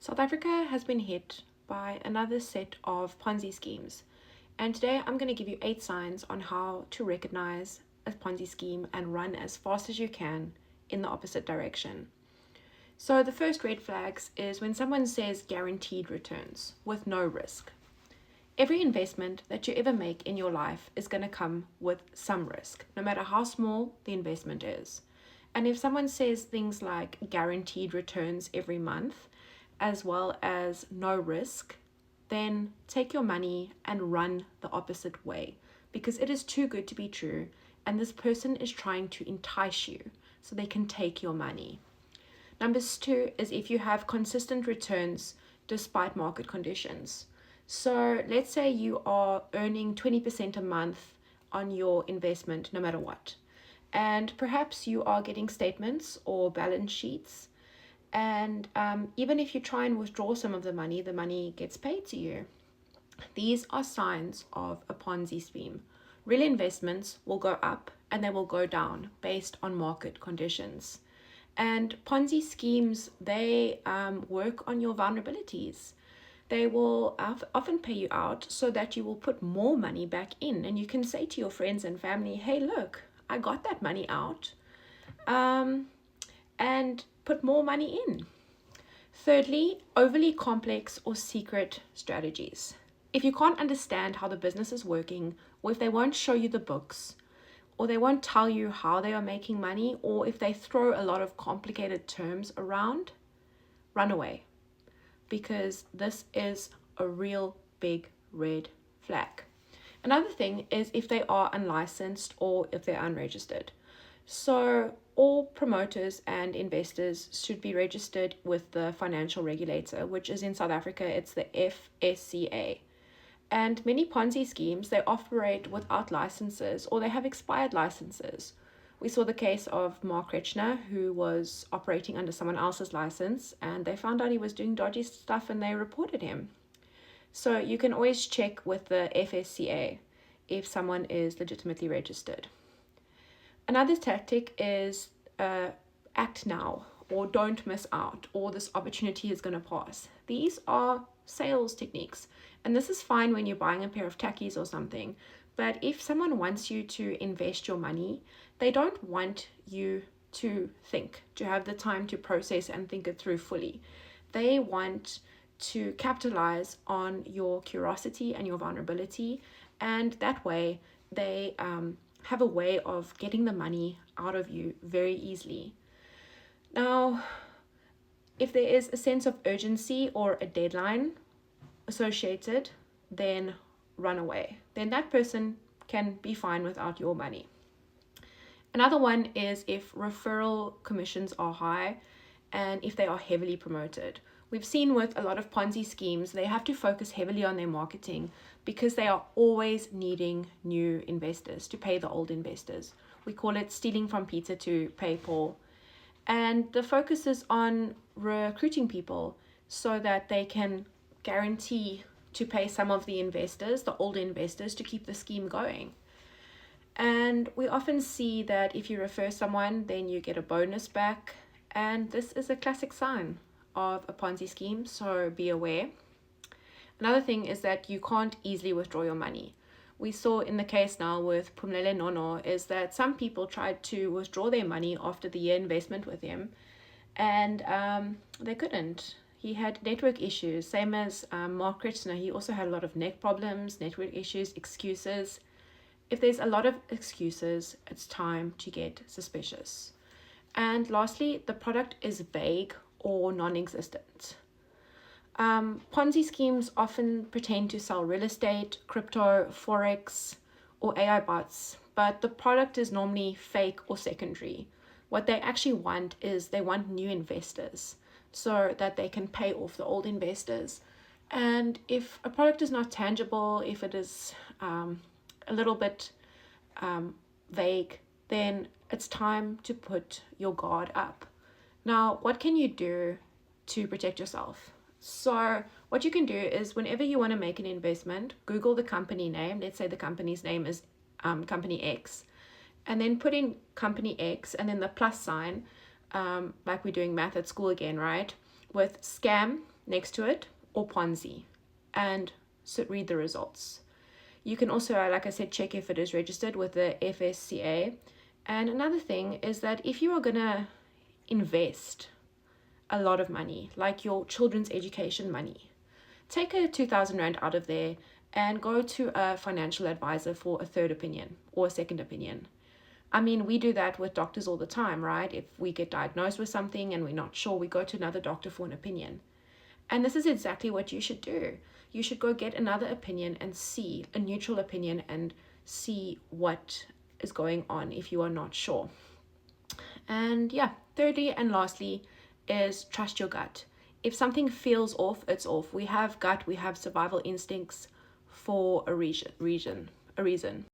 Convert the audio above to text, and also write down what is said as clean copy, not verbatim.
South Africa has been hit by another set of Ponzi schemes, and today I'm going to give you 8 signs on how to recognize a Ponzi scheme and run as fast as you can in the opposite direction. So the first red flags is when someone says guaranteed returns with no risk. Every investment that you ever make in your life is going to come with some risk, no matter how small the investment is. And if someone says things like guaranteed returns every month, as well as no risk, then take your money and run the opposite way, because it is too good to be true, and this person is trying to entice you so they can take your money. Number 2 is if you have consistent returns despite market conditions. So let's say you are earning 20% a month on your investment no matter what. And perhaps you are getting statements or balance sheets. And even if you try and withdraw some of the money gets paid to you. These are signs of a Ponzi scheme. Real investments will go up and they will go down based on market conditions. And Ponzi schemes, they work on your vulnerabilities. They will often pay you out so that you will put more money back in. And you can say to your friends and family, hey, look, I got that money out. And put more money in. Thirdly, overly complex or secret strategies. If you can't understand how the business is working, or if they won't show you the books, or they won't tell you how they are making money, or if they throw a lot of complicated terms around, run away. Because this is a real big red flag. Another thing is if they are unlicensed or if they're unregistered. So all promoters and investors should be registered with the financial regulator, which is in South Africa, it's the FSCA. And many Ponzi schemes, they operate without licenses or they have expired licenses. We saw the case of Mark Rechner, who was operating under someone else's license, and they found out he was doing dodgy stuff and they reported him. So you can always check with the FSCA if someone is legitimately registered. Another tactic is act now, or don't miss out, or this opportunity is going to pass. These are sales techniques, and this is fine when you're buying a pair of tackies or something. But if someone wants you to invest your money, they don't want you to think, to have the time to process and think it through fully. They want to capitalize on your curiosity and your vulnerability, and that way they have a way of getting the money out of you very easily. Now, if there is a sense of urgency or a deadline associated, then run away. Then that person can be fine without your money. Another one is if referral commissions are high and if they are heavily promoted. We've seen with a lot of Ponzi schemes, they have to focus heavily on their marketing because they are always needing new investors to pay the old investors. We call it stealing from Peter to pay Paul. And the focus is on recruiting people so that they can guarantee to pay some of the investors, the old investors, to keep the scheme going. And we often see that if you refer someone, then you get a bonus back. And this is a classic sign of a Ponzi scheme, so be aware. Another thing is that you can't easily withdraw your money. We saw in the case now with Pumlele Nono is that some people tried to withdraw their money after the year investment with him, and they couldn't. He had network issues, same as Mark Rechner. He also had a lot of neck problems, network issues, excuses. If there's a lot of excuses, it's time to get suspicious. And lastly, the product is vague or non-existent. Ponzi schemes often pretend to sell real estate, crypto, forex, or AI bots, but the product is normally fake or secondary. What they actually want is they want new investors so that they can pay off the old investors. And if a product is not tangible, if it is a little bit vague, then it's time to put your guard up. Now, what can you do to protect yourself? So what you can do is whenever you want to make an investment, Google the company name. Let's say the company's name is Company X. And then put in Company X and then the plus sign, like we're doing math at school again, right? With scam, next to it, or Ponzi, and read the results. You can also, like I said, check if it is registered with the FSCA. And another thing is that if you are going to invest a lot of money, like your children's education money, take a 2,000 Rand out of there and go to a financial advisor for a third opinion or a second opinion. I mean, we do that with doctors all the time, right? If we get diagnosed with something and we're not sure, we go to another doctor for an opinion. And this is exactly what you should do. You should go get another opinion and see, a neutral opinion, and see what is going on if you are not sure. And yeah, thirdly and lastly is trust your gut. If something feels off, it's off. We have gut, we have survival instincts for a reason.